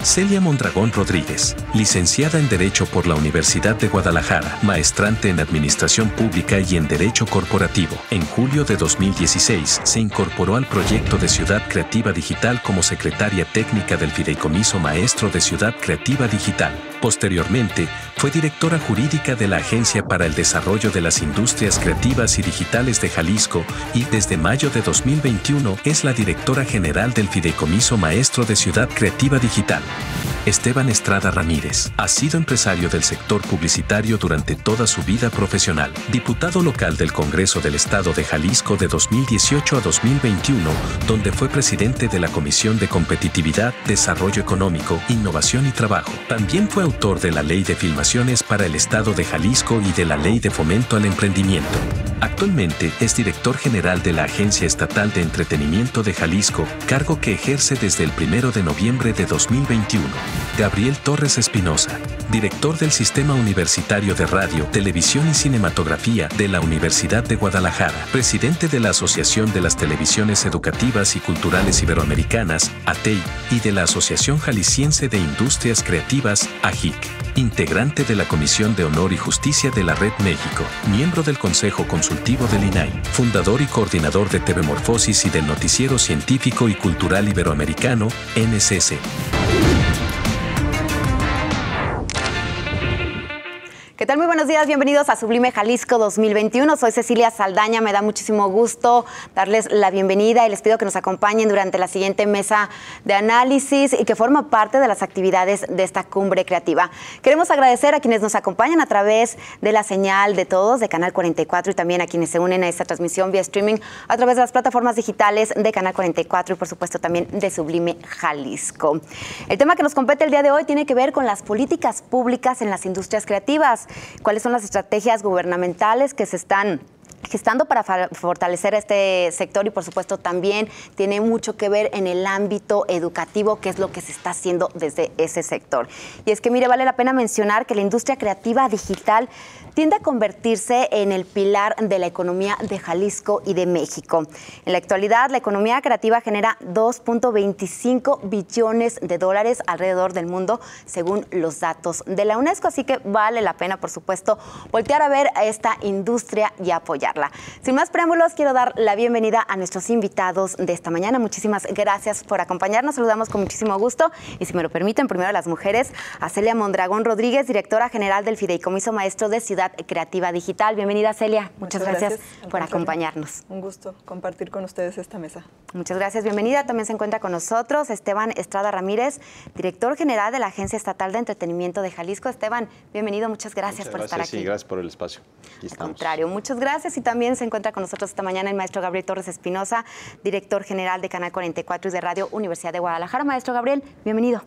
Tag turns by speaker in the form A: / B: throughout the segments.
A: Celia Mondragón Rodríguez, licenciada en Derecho por la Universidad de Guadalajara, maestrante en Administración Pública y en Derecho Corporativo. En julio de 2016 se incorporó al proyecto de Ciudad Creativa Digital como secretaria técnica del Fideicomiso Maestro de Ciudad Creativa Digital. Posteriormente, fue directora jurídica de la Agencia para el Desarrollo de las Industrias Creativas y Digitales de Jalisco y desde mayo de 2021 es la directora general del Fideicomiso Maestro de Ciudad Creativa Digital. Esteban Estrada Ramírez ha sido empresario del sector publicitario durante toda su vida profesional. Diputado local del Congreso del Estado de Jalisco de 2018 a 2021, donde fue presidente de la Comisión de Competitividad, Desarrollo Económico, Innovación y Trabajo. También fue autor de la Ley de Filmaciones para el Estado de Jalisco y de la Ley de Fomento al Emprendimiento. Actualmente es director general de la Agencia Estatal de Entretenimiento de Jalisco, cargo que ejerce desde el 1 de noviembre de 2021. Gabriel Torres Espinosa, director del Sistema Universitario de Radio, Televisión y Cinematografía de la Universidad de Guadalajara, presidente de la Asociación de las Televisiones Educativas y Culturales Iberoamericanas, ATEI, y de la Asociación Jalisciense de Industrias Creativas, AJIC, integrante de la Comisión de Honor y Justicia de la Red México, miembro del Consejo Consultivo del INAI, fundador y coordinador de TV Morfosis y del Noticiero Científico y Cultural Iberoamericano, NCC.
B: ¿Qué tal? Muy buenos días, bienvenidos a Sublime Jalisco 2021. Soy Cecilia Saldaña, me da muchísimo gusto darles la bienvenida y les pido que nos acompañen durante la siguiente mesa de análisis y que forma parte de las actividades de esta cumbre creativa. Queremos agradecer a quienes nos acompañan a través de la señal de todos de Canal 44 y también a quienes se unen a esta transmisión vía streaming a través de las plataformas digitales de Canal 44 y por supuesto también de Sublime Jalisco. El tema que nos compete el día de hoy tiene que ver con las políticas públicas en las industrias creativas. ¿Cuáles son las estrategias gubernamentales que se están gestando para fortalecer este sector? Y por supuesto también tiene mucho que ver en el ámbito educativo, qué es lo que se está haciendo desde ese sector. Y es que, mire, vale la pena mencionar que la industria creativa digital tiende a convertirse en el pilar de la economía de Jalisco y de México. En la actualidad, la economía creativa genera 2.25 billones de dólares alrededor del mundo, según los datos de la UNESCO. Así que vale la pena, por supuesto, voltear a ver a esta industria y apoyarla. Sin más preámbulos, quiero dar la bienvenida a nuestros invitados de esta mañana. Muchísimas gracias por acompañarnos. Saludamos con muchísimo gusto. Y si me lo permiten, primero a las mujeres, a Celia Mondragón Rodríguez, directora general del Fideicomiso Maestro de Ciudad Creativa Digital. Bienvenida, Celia. Muchas gracias por acompañarnos.
C: Un gusto compartir con ustedes esta mesa.
B: Muchas gracias. Bienvenida. También se encuentra con nosotros Esteban Estrada Ramírez, director general de la Agencia Estatal de Entretenimiento de Jalisco. Esteban, bienvenido. Muchas gracias por estar aquí.
D: Sí, gracias por el espacio.
B: Al contrario, muchas gracias. Y también se encuentra con nosotros esta mañana el maestro Gabriel Torres Espinosa, director general de Canal 44 y de Radio Universidad de Guadalajara. Maestro Gabriel, bienvenido.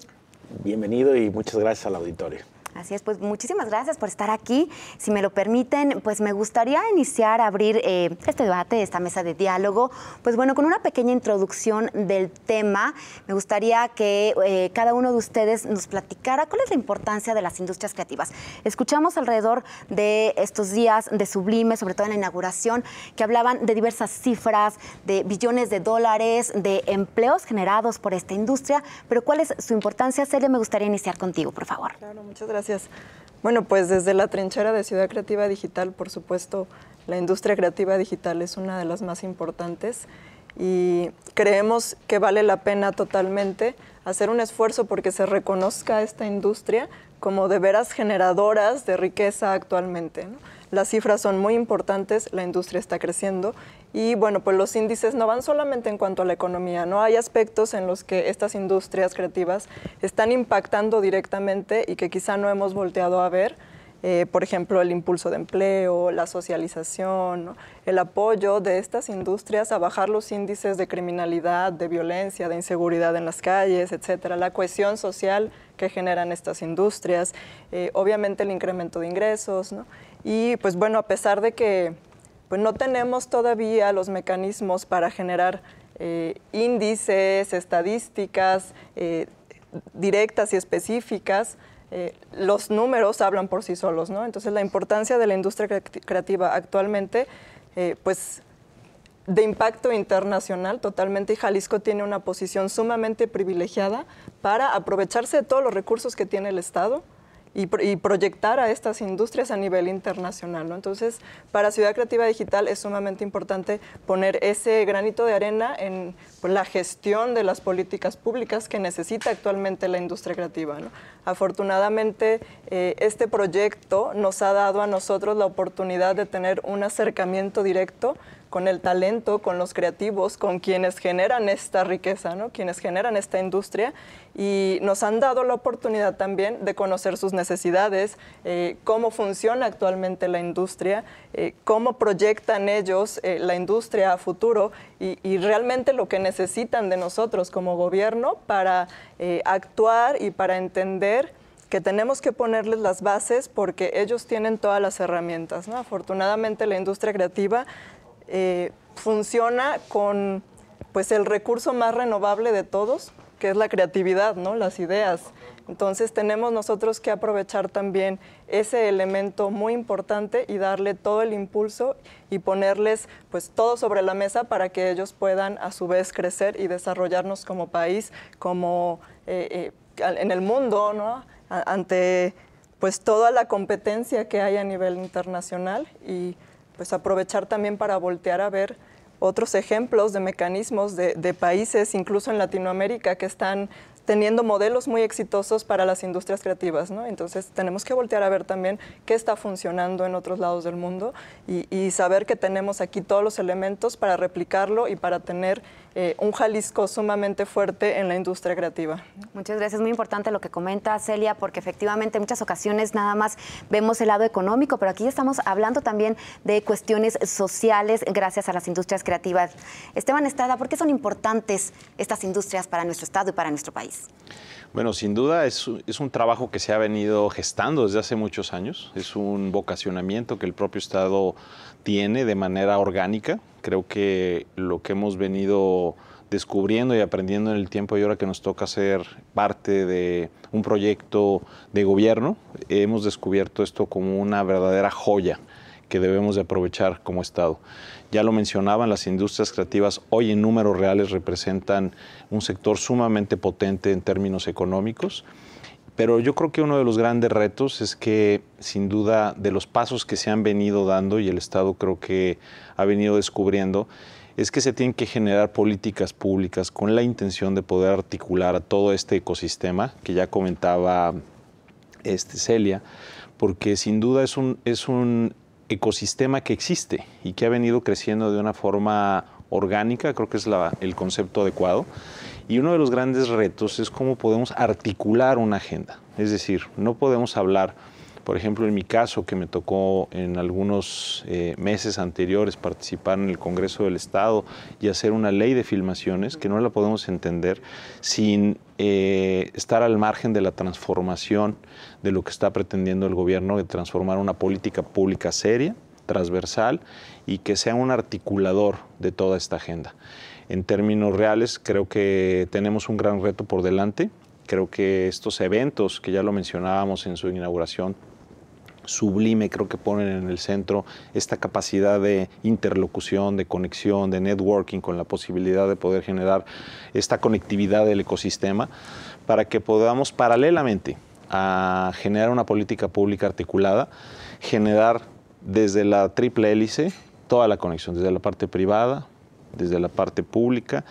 E: Bienvenido y muchas gracias al auditorio.
B: Así es, pues muchísimas gracias por estar aquí. Si me lo permiten, pues me gustaría iniciar, abrir este debate, esta mesa de diálogo, pues bueno, con una pequeña introducción del tema. Me gustaría que cada uno de ustedes nos platicara cuál es la importancia de las industrias creativas. Escuchamos alrededor de estos días de Sublime, sobre todo en la inauguración, que hablaban de diversas cifras, de billones de dólares, de empleos generados por esta industria, pero ¿cuál es su importancia? Celia, me gustaría iniciar contigo, por favor.
C: Claro, muchas gracias. Bueno, pues desde la trinchera de Ciudad Creativa Digital, por supuesto, la industria creativa digital es una de las más importantes y creemos que vale la pena totalmente hacer un esfuerzo porque se reconozca esta industria como de veras generadoras de riqueza actualmente, ¿no? Las cifras son muy importantes, la industria está creciendo y bueno, pues los índices no van solamente en cuanto a la economía, ¿no? Hay aspectos en los que estas industrias creativas están impactando directamente y que quizá no hemos volteado a ver. Por ejemplo, el impulso de empleo, la socialización, ¿no? El apoyo de estas industrias a bajar los índices de criminalidad, de violencia, de inseguridad en las calles, etcétera, la cohesión social que generan estas industrias, obviamente el incremento de ingresos, ¿no? Y pues bueno, a pesar de que pues no tenemos todavía los mecanismos para generar índices, estadísticas directas y específicas, los números hablan por sí solos, ¿no? Entonces la importancia de la industria creativa actualmente, pues de impacto internacional totalmente, y Jalisco tiene una posición sumamente privilegiada para aprovecharse de todos los recursos que tiene el Estado y proyectar a estas industrias a nivel internacional, ¿no? Entonces, para Ciudad Creativa Digital es sumamente importante poner ese granito de arena en la gestión de las políticas públicas que necesita actualmente la industria creativa, ¿no? Afortunadamente, este proyecto nos ha dado a nosotros la oportunidad de tener un acercamiento directo con el talento, con los creativos, con quienes generan esta riqueza, ¿no? Quienes generan esta industria, y nos han dado la oportunidad también de conocer sus necesidades, cómo funciona actualmente la industria, cómo proyectan ellos la industria a futuro y realmente lo que necesitan de nosotros como gobierno para actuar y para entender que tenemos que ponerles las bases porque ellos tienen todas las herramientas, ¿no? Afortunadamente la industria creativa funciona con pues el recurso más renovable de todos, que es la creatividad, ¿no? Las ideas. Entonces tenemos nosotros que aprovechar también ese elemento muy importante y darle todo el impulso y ponerles pues todo sobre la mesa para que ellos puedan a su vez crecer y desarrollarnos como país, como en el mundo, ¿no? Ante pues toda la competencia que hay a nivel internacional, y pues aprovechar también para voltear a ver otros ejemplos de mecanismos de países, incluso en Latinoamérica, que están teniendo modelos muy exitosos para las industrias creativas, ¿no? Entonces tenemos que voltear a ver también qué está funcionando en otros lados del mundo y saber que tenemos aquí todos los elementos para replicarlo y para tener un Jalisco sumamente fuerte en la industria creativa.
B: Muchas gracias, muy importante lo que comenta Celia, porque efectivamente en muchas ocasiones nada más vemos el lado económico, pero aquí estamos hablando también de cuestiones sociales gracias a las industrias creativas. Esteban Estrada, ¿por qué son importantes estas industrias para nuestro estado y para nuestro país?
D: Bueno, sin duda es un trabajo que se ha venido gestando desde hace muchos años. Es un vocacionamiento que el propio Estado tiene de manera orgánica. Creo que lo que hemos venido descubriendo y aprendiendo en el tiempo y ahora que nos toca ser parte de un proyecto de gobierno, hemos descubierto esto como una verdadera joya que debemos de aprovechar como Estado. Ya lo mencionaban, las industrias creativas hoy en números reales representan un sector sumamente potente en términos económicos, pero yo creo que uno de los grandes retos es que, sin duda, de los pasos que se han venido dando y el Estado creo que ha venido descubriendo, es que se tienen que generar políticas públicas con la intención de poder articular a todo este ecosistema que ya comentaba Celia, porque sin duda es un ecosistema que existe y que ha venido creciendo de una forma orgánica, creo que es el concepto adecuado. Y uno de los grandes retos es cómo podemos articular una agenda. Es decir, no podemos hablar, por ejemplo, en mi caso, que me tocó en algunos meses anteriores participar en el Congreso del Estado y hacer una ley de filmaciones, que no la podemos entender sin estar al margen de la transformación de lo que está pretendiendo el gobierno, de transformar una política pública seria, transversal y que sea un articulador de toda esta agenda. En términos reales, creo que tenemos un gran reto por delante. Creo que estos eventos, que ya lo mencionábamos en su inauguración, sublime, creo que ponen en el centro esta capacidad de interlocución, de conexión, de networking, con la posibilidad de poder generar esta conectividad del ecosistema para que podamos paralelamente a generar una política pública articulada, generar desde la triple hélice toda la conexión, desde la parte privada, desde la parte pública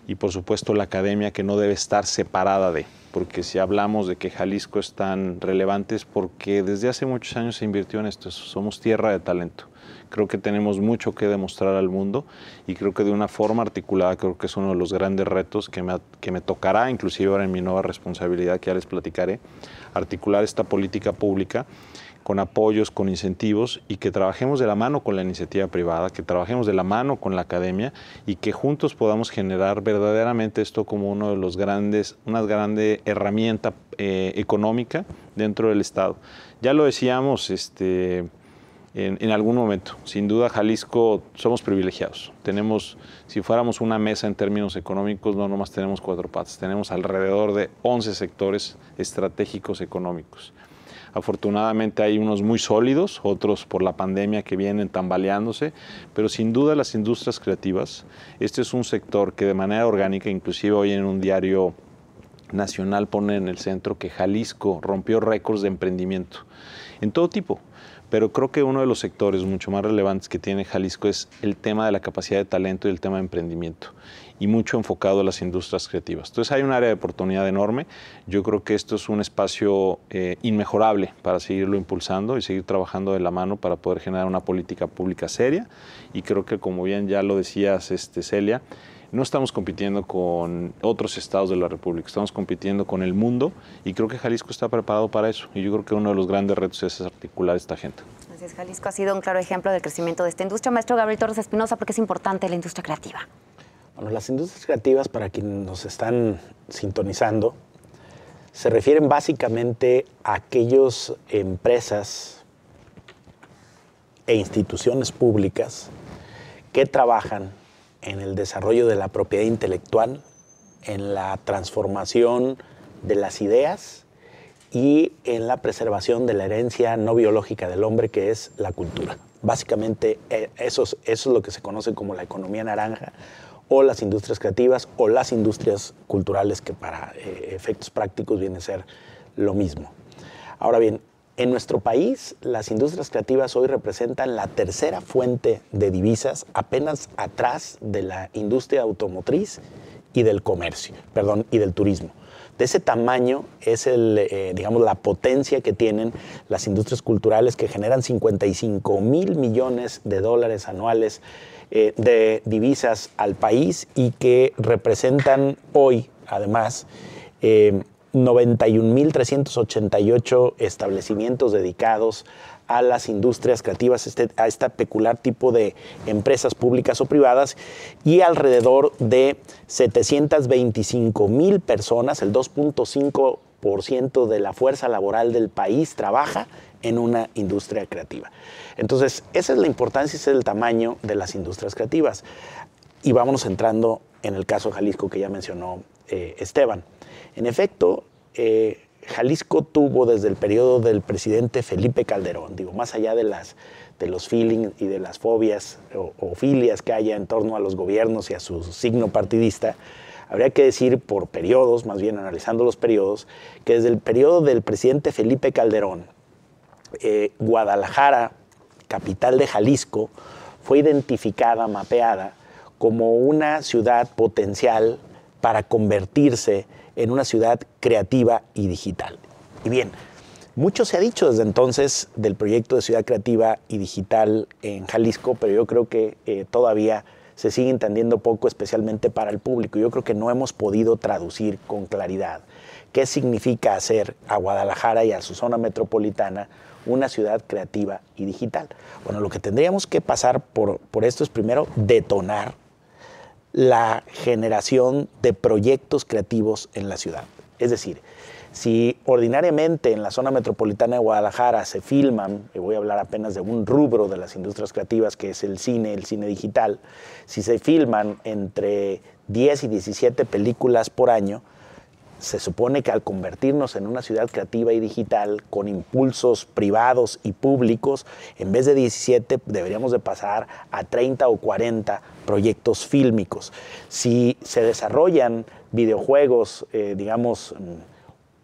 D: y por supuesto la academia, que no debe estar separada de, porque si hablamos de que Jalisco es tan relevante es porque desde hace muchos años se invirtió en esto, somos tierra de talento. Creo que tenemos mucho que demostrar al mundo y creo que de una forma articulada creo que es uno de los grandes retos que me tocará, inclusive ahora en mi nueva responsabilidad que ya les platicaré, articular esta política pública con apoyos, con incentivos y que trabajemos de la mano con la iniciativa privada, que trabajemos de la mano con la academia y que juntos podamos generar verdaderamente esto como una grande herramienta económica dentro del Estado. Ya lo decíamos en algún momento, sin duda Jalisco somos privilegiados. Tenemos, si fuéramos una mesa en términos económicos, no nomás tenemos 4 patas, tenemos alrededor de 11 sectores estratégicos económicos. Afortunadamente hay unos muy sólidos, otros por la pandemia que vienen tambaleándose, pero sin duda las industrias creativas, este es un sector que de manera orgánica, inclusive hoy en un diario nacional pone en el centro que Jalisco rompió récords de emprendimiento en todo tipo. Pero creo que uno de los sectores mucho más relevantes que tiene Jalisco es el tema de la capacidad de talento y el tema de emprendimiento, y mucho enfocado a las industrias creativas. Entonces hay un área de oportunidad enorme. Yo creo que esto es un espacio inmejorable para seguirlo impulsando y seguir trabajando de la mano para poder generar una política pública seria. Y creo que, como bien ya lo decías, Celia, no estamos compitiendo con otros estados de la República, estamos compitiendo con el mundo, y creo que Jalisco está preparado para eso. Y yo creo que uno de los grandes retos es articular esta agenda.
B: Así es, Jalisco ha sido un claro ejemplo del crecimiento de esta industria. Maestro Gabriel Torres Espinosa, ¿por qué es importante la industria creativa?
E: Bueno, las industrias creativas, para quienes nos están sintonizando, se refieren básicamente a aquellas empresas e instituciones públicas que trabajan en el desarrollo de la propiedad intelectual, en la transformación de las ideas y en la preservación de la herencia no biológica del hombre, que es la cultura. Básicamente eso es lo que se conoce como la economía naranja, o las industrias creativas, o las industrias culturales, que para efectos prácticos viene a ser lo mismo. Ahora bien, en nuestro país, las industrias creativas hoy representan la tercera fuente de divisas, apenas atrás de la industria automotriz y del comercio, y del turismo. De ese tamaño es digamos, la potencia que tienen las industrias culturales, que generan 55,000 millones de dólares anuales de divisas al país, y que representan hoy, además, 91,388 establecimientos dedicados a las industrias creativas, a este peculiar tipo de empresas públicas o privadas, y alrededor de 725,000 personas, el 2.5% de la fuerza laboral del país, trabaja en una industria creativa. Entonces, esa es la importancia, ese es el tamaño de las industrias creativas. Y vámonos entrando en el caso de Jalisco, que ya mencionó Esteban. En efecto, Jalisco tuvo desde el periodo del presidente Felipe Calderón, más allá de los feelings y de las fobias o filias que haya en torno a los gobiernos y a su signo partidista, habría que decir por periodos, más bien analizando los periodos, que desde el periodo del presidente Felipe Calderón, Guadalajara, capital de Jalisco, fue identificada, mapeada, como una ciudad potencial para convertirse en una ciudad creativa y digital. Y bien, mucho se ha dicho desde entonces del proyecto de ciudad creativa y digital en Jalisco, pero yo creo que todavía se sigue entendiendo poco, especialmente para el público. Yo creo que no hemos podido traducir con claridad qué significa hacer a Guadalajara y a su zona metropolitana una ciudad creativa y digital. Bueno, lo que tendríamos que pasar por esto es primero detonar la generación de proyectos creativos en la ciudad. Es decir, si ordinariamente en la zona metropolitana de Guadalajara se filman, y voy a hablar apenas de un rubro de las industrias creativas, que es el cine digital, si se filman entre 10 y 17 películas por año, se supone que al convertirnos en una ciudad creativa y digital con impulsos privados y públicos, en vez de 17 deberíamos de pasar a 30 o 40 proyectos fílmicos. Si se desarrollan videojuegos,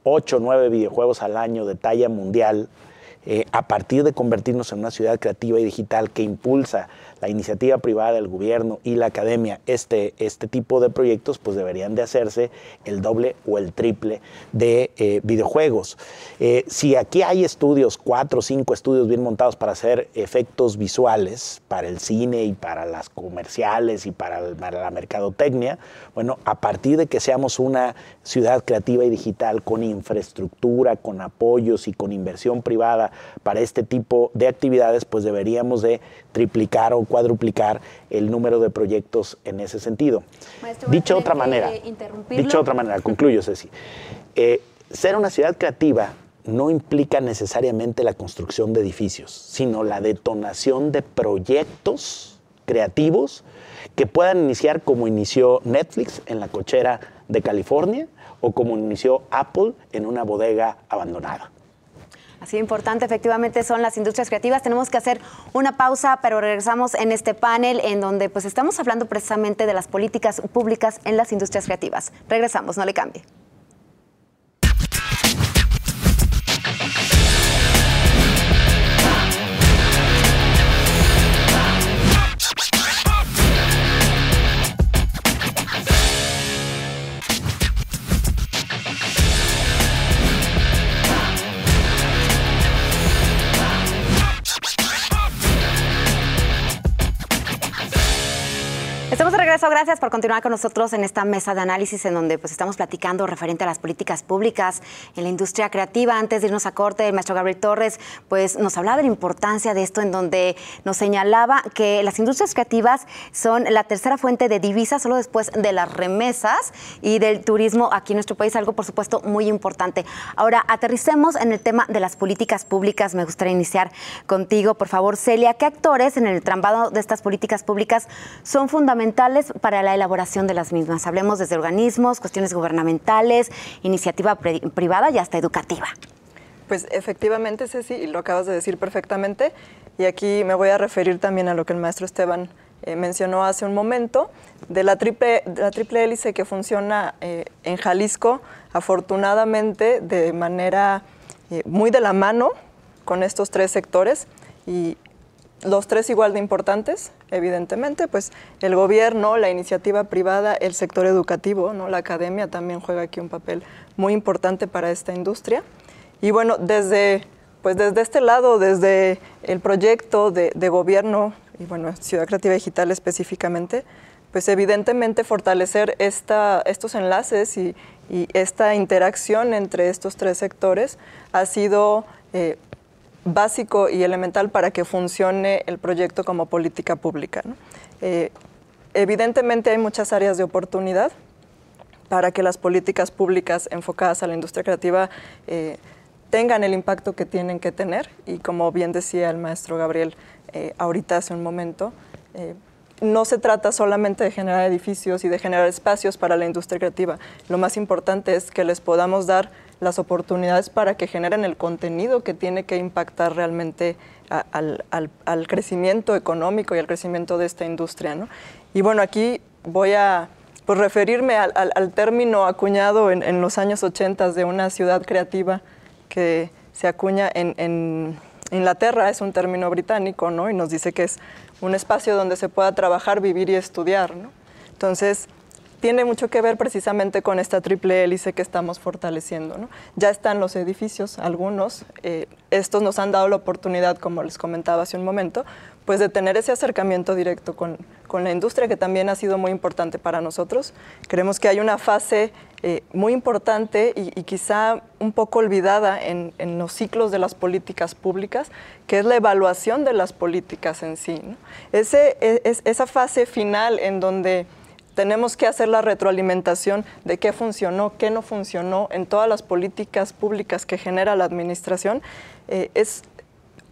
E: 8 o 9 videojuegos al año de talla mundial, a partir de convertirnos en una ciudad creativa y digital que impulsa la iniciativa privada, el gobierno y la academia, este tipo de proyectos, pues deberían de hacerse el doble o el triple de videojuegos. Si aquí hay estudios, 4 o 5 estudios bien montados para hacer efectos visuales para el cine y para las comerciales y para la mercadotecnia, bueno, a partir de que seamos una ciudad creativa y digital con infraestructura, con apoyos y con inversión privada para este tipo de actividades, pues deberíamos de triplicar o cuadruplicar el número de proyectos en ese sentido.
B: Maestro,
E: Dicho de otra manera, concluyo, Ceci. Ser una ciudad creativa no implica necesariamente la construcción de edificios, sino la detonación de proyectos creativos que puedan iniciar como inició Netflix en la cochera de California o como inició Apple en una bodega abandonada.
B: Así importante, efectivamente, son las industrias creativas. Tenemos que hacer una pausa, pero regresamos en este panel en donde pues estamos hablando precisamente de las políticas públicas en las industrias creativas. Regresamos, no le cambie. Estamos de regreso, gracias por continuar con nosotros en esta mesa de análisis en donde pues estamos platicando referente a las políticas públicas en la industria creativa. Antes de irnos a corte, el maestro Gabriel Torres pues nos hablaba de la importancia de esto, en donde nos señalaba que las industrias creativas son la tercera fuente de divisas, solo después de las remesas y del turismo aquí en nuestro país, algo por supuesto muy importante. Ahora, aterricemos en el tema de las políticas públicas. Me gustaría iniciar contigo, por favor, Celia. ¿Qué actores en el entramado de estas políticas públicas son fundamentales para la elaboración de las mismas? Hablemos desde organismos, cuestiones gubernamentales, iniciativa privada y hasta educativa.
C: Pues efectivamente, Ceci, y lo acabas de decir perfectamente, y aquí me voy a referir también a lo que el maestro Esteban mencionó hace un momento, de la triple hélice que funciona en Jalisco, afortunadamente de manera muy de la mano con estos tres sectores, y los tres igual de importantes, evidentemente, pues el gobierno, la iniciativa privada, el sector educativo, ¿no? La academia también juega aquí un papel muy importante para esta industria. Y bueno, desde este lado, desde el proyecto de gobierno, y bueno, Ciudad Creativa Digital específicamente, pues evidentemente fortalecer estos enlaces y esta interacción entre estos tres sectores ha sido básico y elemental para que funcione el proyecto como política pública, ¿no? Evidentemente hay muchas áreas de oportunidad para que las políticas públicas enfocadas a la industria creativa tengan el impacto que tienen que tener, y como bien decía el maestro Gabriel ahorita hace un momento, no se trata solamente de generar edificios y de generar espacios para la industria creativa. Lo más importante es que les podamos dar las oportunidades para que generen el contenido que tiene que impactar realmente al crecimiento económico y al crecimiento de esta industria, ¿no? Y bueno, aquí voy a referirme al término acuñado en los años 80 de una ciudad creativa que se acuña en Inglaterra. Es un término británico, ¿no? Y nos dice que es un espacio donde se pueda trabajar, vivir y estudiar, ¿no? Entonces, tiene mucho que ver precisamente con esta triple hélice que estamos fortaleciendo, ¿no? Ya están los edificios, algunos, estos nos han dado la oportunidad, como les comentaba hace un momento, pues de tener ese acercamiento directo con la industria, que también ha sido muy importante para nosotros. Creemos que hay una fase muy importante y quizá un poco olvidada en los ciclos de las políticas públicas, que es la evaluación de las políticas en sí, ¿no? Esa fase final en donde tenemos que hacer la retroalimentación de qué funcionó, qué no funcionó en todas las políticas públicas que genera la administración, es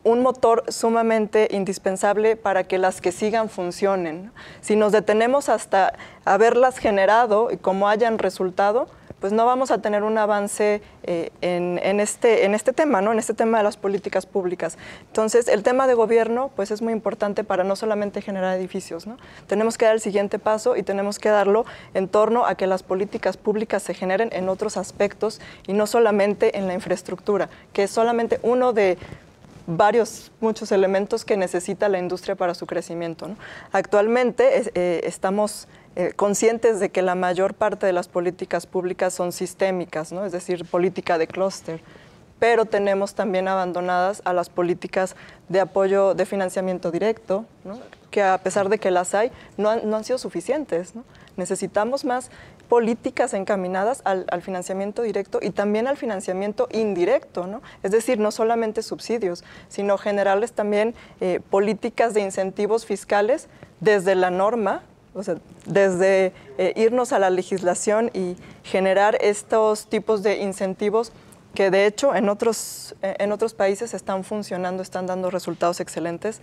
C: un motor sumamente indispensable para que las que sigan funcionen. Si nos detenemos hasta haberlas generado y cómo hayan resultado, pues no vamos a tener un avance en este tema, ¿no? En este tema de las políticas públicas. Entonces, el tema de gobierno pues es muy importante para no solamente generar edificios, ¿no? Tenemos que dar el siguiente paso y tenemos que darlo en torno a que las políticas públicas se generen en otros aspectos y no solamente en la infraestructura, que es solamente uno de muchos elementos que necesita la industria para su crecimiento, ¿no? Actualmente estamos conscientes de que la mayor parte de las políticas públicas son sistémicas, ¿no? Es decir, política de clúster, pero tenemos también abandonadas a las políticas de apoyo de financiamiento directo, ¿no? Que a pesar de que las hay, no han sido suficientes, ¿no? Necesitamos más políticas encaminadas al financiamiento directo y también al financiamiento indirecto, ¿no? Es decir, no solamente subsidios, sino generarles también políticas de incentivos fiscales desde la norma, o sea, desde irnos a la legislación y generar estos tipos de incentivos que de hecho en otros países están funcionando, están dando resultados excelentes,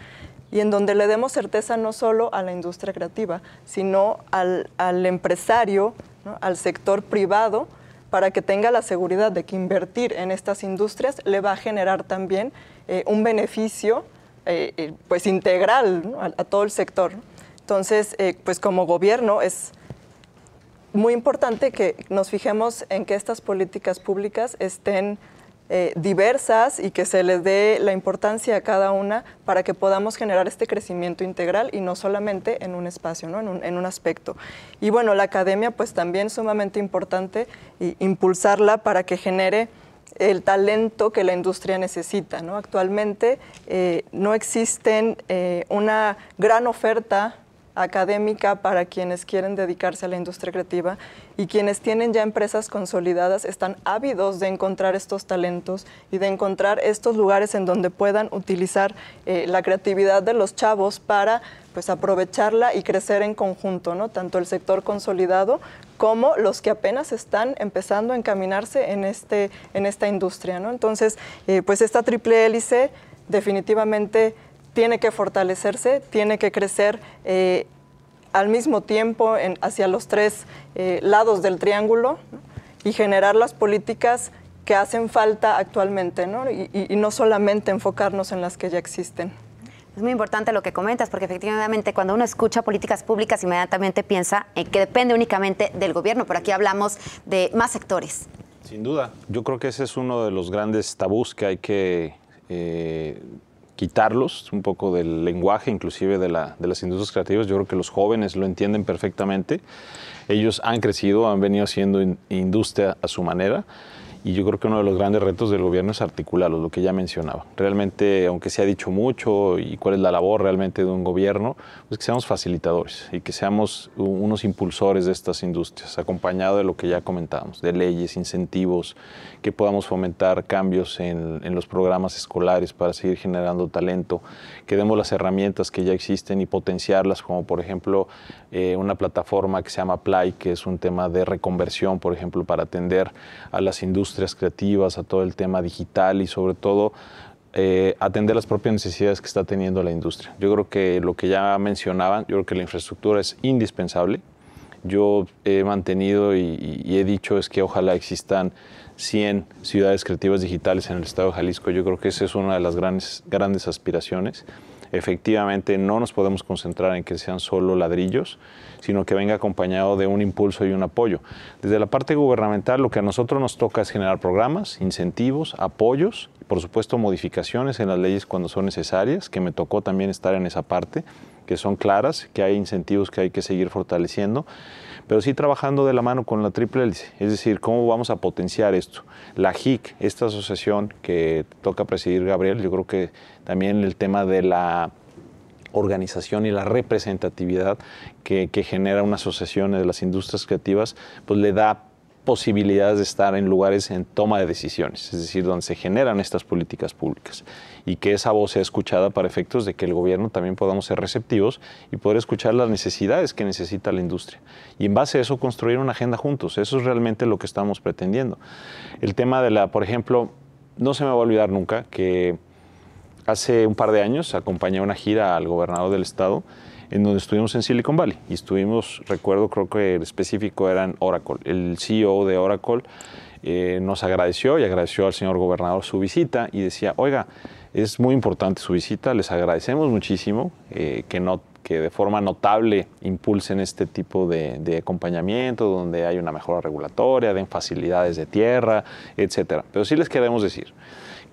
C: y en donde le demos certeza no solo a la industria creativa, sino al empresario, ¿no? Al sector privado, para que tenga la seguridad de que invertir en estas industrias le va a generar también un beneficio pues integral, ¿no? a todo el sector. Entonces, pues como gobierno es muy importante que nos fijemos en que estas políticas públicas estén diversas y que se les dé la importancia a cada una para que podamos generar este crecimiento integral y no solamente en un espacio, ¿no? en un aspecto. Y bueno, la academia pues también sumamente importante impulsarla para que genere el talento que la industria necesita, ¿no? Actualmente no existen una gran oferta académica para quienes quieren dedicarse a la industria creativa, y quienes tienen ya empresas consolidadas están ávidos de encontrar estos talentos y de encontrar estos lugares en donde puedan utilizar la creatividad de los chavos para pues aprovecharla y crecer en conjunto, ¿no? Tanto el sector consolidado como los que apenas están empezando a encaminarse en esta industria, ¿no? Entonces, pues esta triple hélice definitivamente tiene que fortalecerse, tiene que crecer al mismo tiempo hacia los tres lados del triángulo, ¿no? Y generar las políticas que hacen falta actualmente, ¿no? Y no solamente enfocarnos en las que ya existen.
B: Es muy importante lo que comentas, porque efectivamente cuando uno escucha políticas públicas inmediatamente piensa que depende únicamente del gobierno, pero aquí hablamos de más sectores.
D: Sin duda, yo creo que ese es uno de los grandes tabús que hay que quitarlos un poco del lenguaje, inclusive de las industrias creativas. Yo creo que los jóvenes lo entienden perfectamente. Ellos han crecido, han venido haciendo industria a su manera, y yo creo que uno de los grandes retos del gobierno es articularlos, lo que ya mencionaba. Realmente, aunque se ha dicho mucho y cuál es la labor realmente de un gobierno, pues que seamos facilitadores y que seamos unos impulsores de estas industrias, acompañado de lo que ya comentábamos, de leyes, incentivos, que podamos fomentar cambios en los programas escolares para seguir generando talento, que demos las herramientas que ya existen y potenciarlas, como por ejemplo una plataforma que se llama Play, que es un tema de reconversión, por ejemplo, para atender a las industrias creativas, a todo el tema digital y sobre todo atender las propias necesidades que está teniendo la industria. Yo creo que lo que ya mencionaban, yo creo que la infraestructura es indispensable. Yo he mantenido y he dicho es que ojalá existan 100 ciudades creativas digitales en el estado de Jalisco. Yo creo que esa es una de las grandes aspiraciones. Efectivamente, no nos podemos concentrar en que sean solo ladrillos, sino que venga acompañado de un impulso y un apoyo. Desde la parte gubernamental, lo que a nosotros nos toca es generar programas, incentivos, apoyos, por supuesto modificaciones en las leyes cuando son necesarias, que me tocó también estar en esa parte, que son claras, que hay incentivos que hay que seguir fortaleciendo, pero sí trabajando de la mano con la triple hélice, es decir, cómo vamos a potenciar esto. La JIC, esta asociación que toca presidir Gabriel, yo creo que también el tema de la organización y la representatividad que genera una asociación de las industrias creativas, pues le da posibilidades de estar en lugares en toma de decisiones, es decir, donde se generan estas políticas públicas, y que esa voz sea escuchada para efectos de que el gobierno también podamos ser receptivos y poder escuchar las necesidades que necesita la industria. Y en base a eso construir una agenda juntos. Eso es realmente lo que estamos pretendiendo. El tema de por ejemplo, no se me va a olvidar nunca que hace un par de años acompañé una gira al gobernador del estado en donde estuvimos en Silicon Valley y estuvimos, recuerdo, creo que el específico era en Oracle. El CEO de Oracle nos agradeció y agradeció al señor gobernador su visita y decía, oiga, es muy importante su visita, les agradecemos muchísimo que de forma notable impulsen este tipo de acompañamiento, donde hay una mejora regulatoria, den facilidades de tierra, etcétera. Pero sí les queremos decir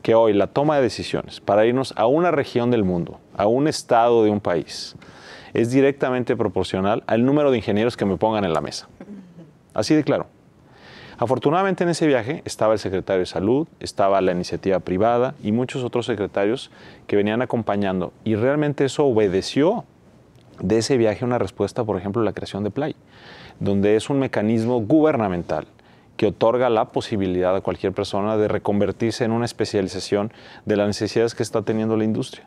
D: que hoy la toma de decisiones para irnos a una región del mundo, a un estado de un país, es directamente proporcional al número de ingenieros que me pongan en la mesa. Así de claro. Afortunadamente en ese viaje estaba el secretario de Salud, estaba la iniciativa privada y muchos otros secretarios que venían acompañando. Y realmente eso obedeció de ese viaje una respuesta, por ejemplo, la creación de Play, donde es un mecanismo gubernamental que otorga la posibilidad a cualquier persona de reconvertirse en una especialización de las necesidades que está teniendo la industria.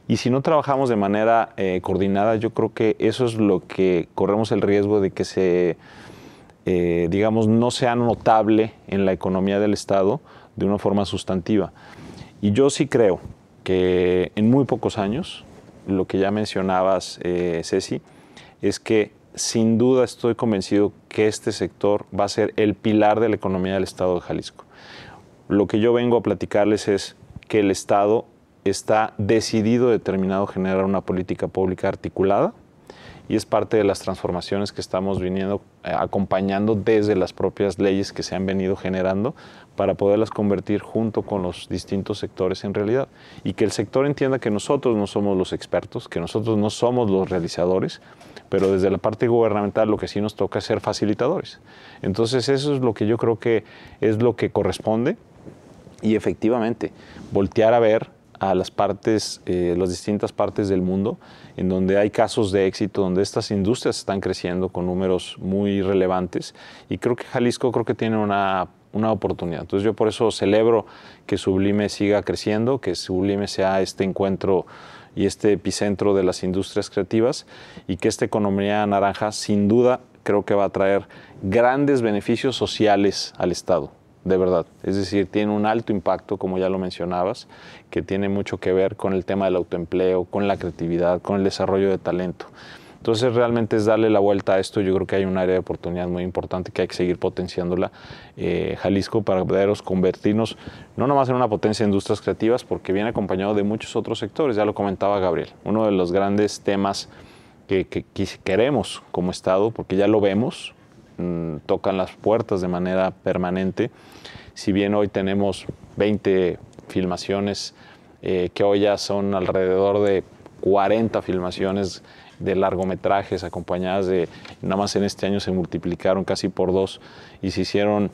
D: Y si no trabajamos de manera coordinada, yo creo que eso es lo que corremos el riesgo de que digamos, no sea notable en la economía del Estado de una forma sustantiva. Y yo sí creo que en muy pocos años, lo que ya mencionabas, Ceci, es que sin duda estoy convencido que este sector va a ser el pilar de la economía del Estado de Jalisco. Lo que yo vengo a platicarles es que el Estado está decidido, determinado a generar una política pública articulada, y es parte de las transformaciones que estamos viniendo acompañando desde las propias leyes que se han venido generando para poderlas convertir junto con los distintos sectores en realidad. Y que el sector entienda que nosotros no somos los expertos, que nosotros no somos los realizadores, pero desde la parte gubernamental lo que sí nos toca es ser facilitadores. Entonces eso es lo que yo creo que es lo que corresponde, y efectivamente voltear a ver a las partes, las distintas partes del mundo en donde hay casos de éxito, donde estas industrias están creciendo con números muy relevantes, y creo que Jalisco tiene una oportunidad. Entonces yo por eso celebro que Sublime siga creciendo, que Sublime sea este encuentro y este epicentro de las industrias creativas, y que esta economía naranja sin duda creo que va a traer grandes beneficios sociales al Estado. De verdad, es decir, tiene un alto impacto, como ya lo mencionabas, que tiene mucho que ver con el tema del autoempleo, con la creatividad, con el desarrollo de talento. Entonces realmente es darle la vuelta a esto. Yo creo que hay un área de oportunidad muy importante que hay que seguir potenciándola, Jalisco, para poderos convertirnos no nomás en una potencia de industrias creativas, porque viene acompañado de muchos otros sectores, ya lo comentaba Gabriel. Uno de los grandes temas que queremos como Estado, porque ya lo vemos, tocan las puertas de manera permanente. Si bien hoy tenemos 20 filmaciones, que hoy ya son alrededor de 40 filmaciones de largometrajes acompañadas de, nada más en este año se multiplicaron casi por 2 y se hicieron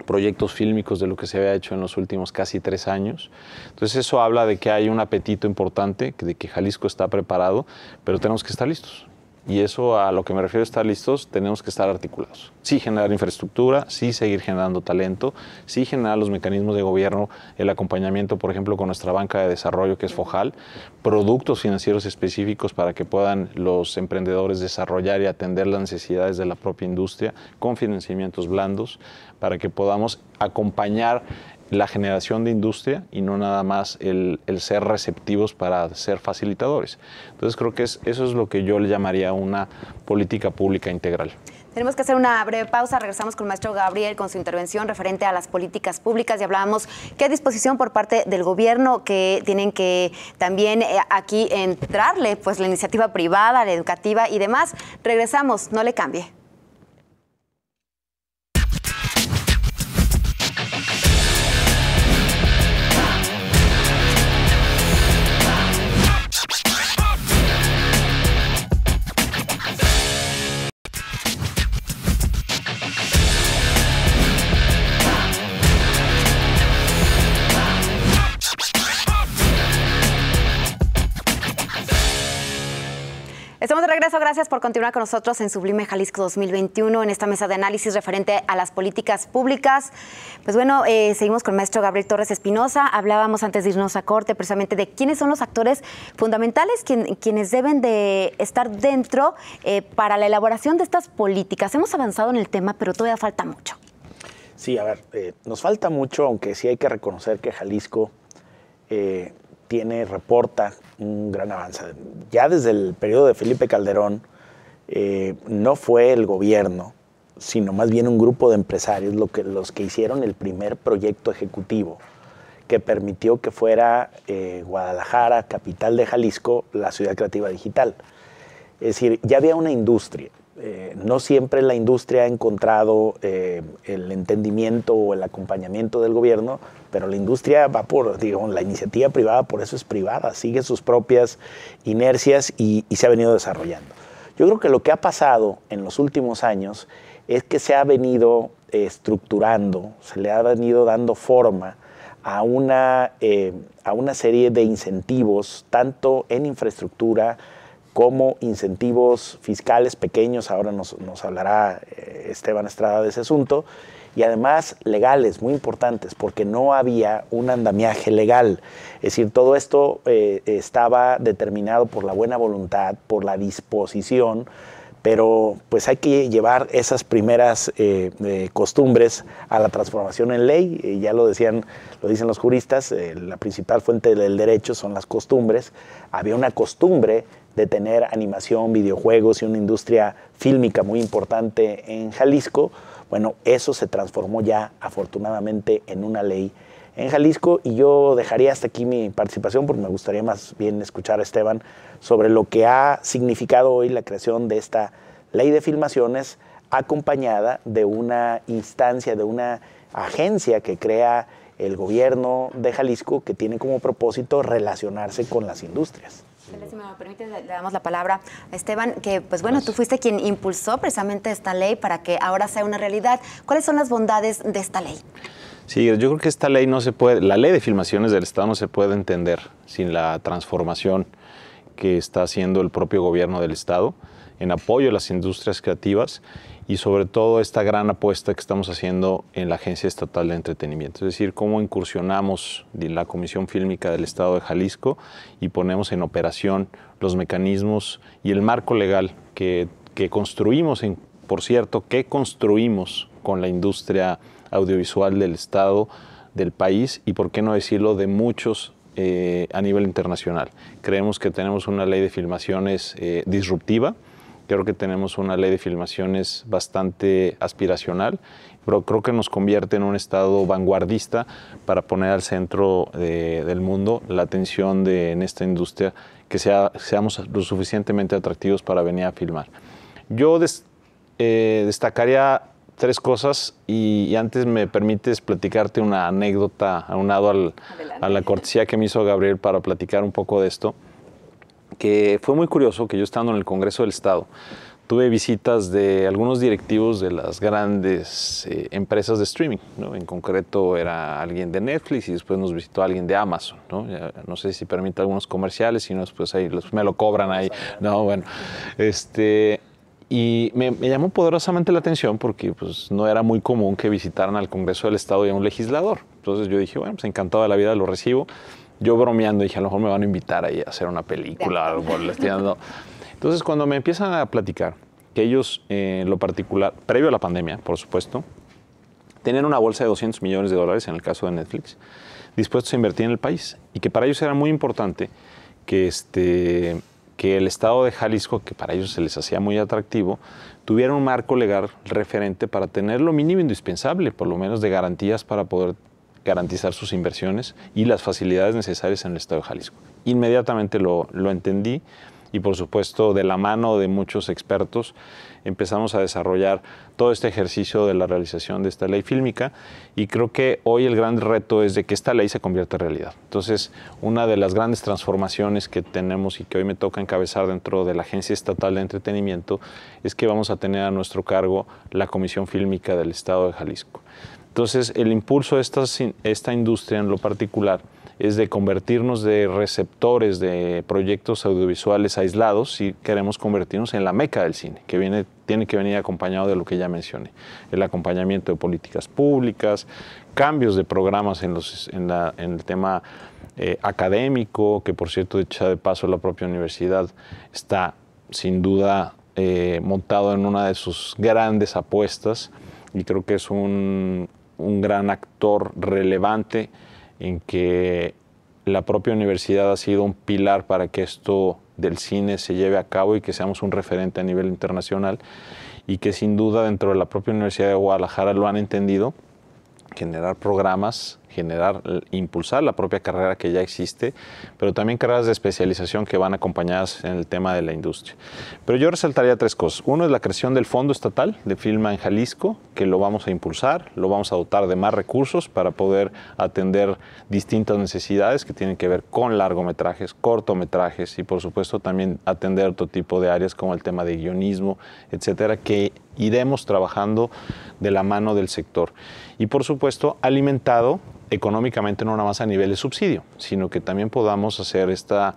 D: proyectos fílmicos de lo que se había hecho en los últimos casi 3 años. Entonces eso habla de que hay un apetito importante, de que Jalisco está preparado, pero tenemos que estar listos. Y eso, a lo que me refiero a estar listos, tenemos que estar articulados. Sí generar infraestructura, sí seguir generando talento, sí generar los mecanismos de gobierno, el acompañamiento, por ejemplo, con nuestra banca de desarrollo que es FOJAL, productos financieros específicos para que puedan los emprendedores desarrollar y atender las necesidades de la propia industria, con financiamientos blandos, para que podamos acompañar la generación de industria y no nada más el ser receptivos para ser facilitadores. Entonces creo que eso es lo que yo le llamaría una política pública integral.
B: Tenemos que hacer una breve pausa. Regresamos con el maestro Gabriel con su intervención referente a las políticas públicas y hablábamos qué disposición por parte del gobierno, que tienen que también aquí entrarle pues la iniciativa privada, la educativa y demás. Regresamos, no le cambie. Estamos de regreso, gracias por continuar con nosotros en Sublime Jalisco 2021, en esta mesa de análisis referente a las políticas públicas. Pues bueno, seguimos con el maestro Gabriel Torres Espinosa. Hablábamos antes de irnos a corte precisamente de quiénes son los actores fundamentales, quienes deben de estar dentro para la elaboración de estas políticas. Hemos avanzado en el tema, pero todavía falta mucho.
E: Sí, a ver, nos falta mucho, aunque sí hay que reconocer que Jalisco reporta un gran avance. Ya desde el periodo de Felipe Calderón, no fue el gobierno, sino más bien un grupo de empresarios los que hicieron el primer proyecto ejecutivo que permitió que fuera Guadalajara, capital de Jalisco, la ciudad creativa digital. Es decir, ya había una industria. No siempre la industria ha encontrado el entendimiento o el acompañamiento del gobierno, pero la industria va la iniciativa privada por eso es privada, sigue sus propias inercias y se ha venido desarrollando. Yo creo que lo que ha pasado en los últimos años es que se ha venido estructurando, se le ha venido dando forma a una serie de incentivos, tanto en infraestructura como incentivos fiscales pequeños, ahora nos hablará Esteban Estrada de ese asunto, y además legales, muy importantes, porque no había un andamiaje legal. Es decir, todo esto estaba determinado por la buena voluntad, por la disposición, pero pues hay que llevar esas primeras costumbres a la transformación en ley. Ya lo dicen los juristas, la principal fuente del derecho son las costumbres. Había una costumbre de tener animación, videojuegos y una industria fílmica muy importante en Jalisco, bueno, eso se transformó ya afortunadamente en una ley en Jalisco, y yo dejaría hasta aquí mi participación porque me gustaría más bien escuchar a Esteban sobre lo que ha significado hoy la creación de esta ley de filmaciones, acompañada de una instancia, de una agencia que crea el gobierno de Jalisco, que tiene como propósito relacionarse con las industrias.
B: Si me permite, le damos la palabra a Esteban, que pues bueno, tú fuiste quien impulsó precisamente esta ley para que ahora sea una realidad. ¿Cuáles son las bondades de esta ley?
D: Sí, yo creo que esta ley no se puede, la ley de filmaciones del Estado no se puede entender sin la transformación que está haciendo el propio gobierno del Estado en apoyo a las industrias creativas, y sobre todo esta gran apuesta que estamos haciendo en la Agencia Estatal de Entretenimiento. Es decir, cómo incursionamos en la Comisión Fílmica del Estado de Jalisco y ponemos en operación los mecanismos y el marco legal que construimos, por cierto, que construimos con la industria audiovisual del Estado, del país, y por qué no decirlo, de muchos a nivel internacional. Creemos que tenemos una ley de filmaciones disruptiva. Creo que tenemos una ley de filmaciones bastante aspiracional, pero creo que nos convierte en un Estado vanguardista para poner al centro del mundo la atención en esta industria, que seamos lo suficientemente atractivos para venir a filmar. Yo destacaría tres cosas, y antes me permites platicarte una anécdota aunado a la cortesía que me hizo Gabriel para platicar un poco de esto, que fue muy curioso. Que yo, estando en el Congreso del Estado, tuve visitas de algunos directivos de las grandes empresas de streaming, ¿no? En concreto era alguien de Netflix, y después nos visitó alguien de Amazon, ¿no? Ya, no sé si permite algunos comerciales, si no, después ahí me lo cobran ahí. No, bueno, y me llamó poderosamente la atención porque pues, no era muy común que visitaran al Congreso del Estado y a un legislador. Entonces yo dije, bueno, pues encantado de la vida, lo recibo. Yo bromeando dije, a lo mejor me van a invitar ahí a hacer una película, algo por el estilo. No. Entonces, cuando me empiezan a platicar que ellos, en lo particular, previo a la pandemia, por supuesto, tenían una bolsa de $200 millones, en el caso de Netflix, dispuestos a invertir en el país, y que para ellos era muy importante que el Estado de Jalisco, que para ellos se les hacía muy atractivo, tuviera un marco legal referente para tener lo mínimo indispensable, por lo menos de garantías, para poder garantizar sus inversiones y las facilidades necesarias en el Estado de Jalisco. Inmediatamente lo entendí, y por supuesto, de la mano de muchos expertos, empezamos a desarrollar todo este ejercicio de la realización de esta ley fílmica, y creo que hoy el gran reto es de que esta ley se convierta en realidad. Entonces, una de las grandes transformaciones que tenemos y que hoy me toca encabezar dentro de la Agencia Estatal de Entretenimiento es que vamos a tener a nuestro cargo la Comisión Fílmica del Estado de Jalisco. Entonces, el impulso de esta industria en lo particular es de convertirnos de receptores de proyectos audiovisuales aislados, si queremos convertirnos en la meca del cine, que tiene que venir acompañado de lo que ya mencioné: el acompañamiento de políticas públicas, cambios de programas en el tema académico, que por cierto, dicha de paso, la propia universidad está sin duda montado en una de sus grandes apuestas, y creo que es un gran actor relevante en que la propia universidad ha sido un pilar para que esto del cine se lleve a cabo y que seamos un referente a nivel internacional, y que sin duda dentro de la propia Universidad de Guadalajara lo han entendido: generar programas, impulsar la propia carrera que ya existe, pero también carreras de especialización que van acompañadas en el tema de la industria. Pero yo resaltaría tres cosas. Uno es la creación del Fondo Estatal de Filma en Jalisco, que lo vamos a impulsar, lo vamos a dotar de más recursos para poder atender distintas necesidades que tienen que ver con largometrajes, cortometrajes, y por supuesto también atender otro tipo de áreas como el tema de guionismo, etcétera, que iremos trabajando de la mano del sector. Y por supuesto, alimentado económicamente, no nada más a nivel de subsidio, sino que también podamos hacer esta,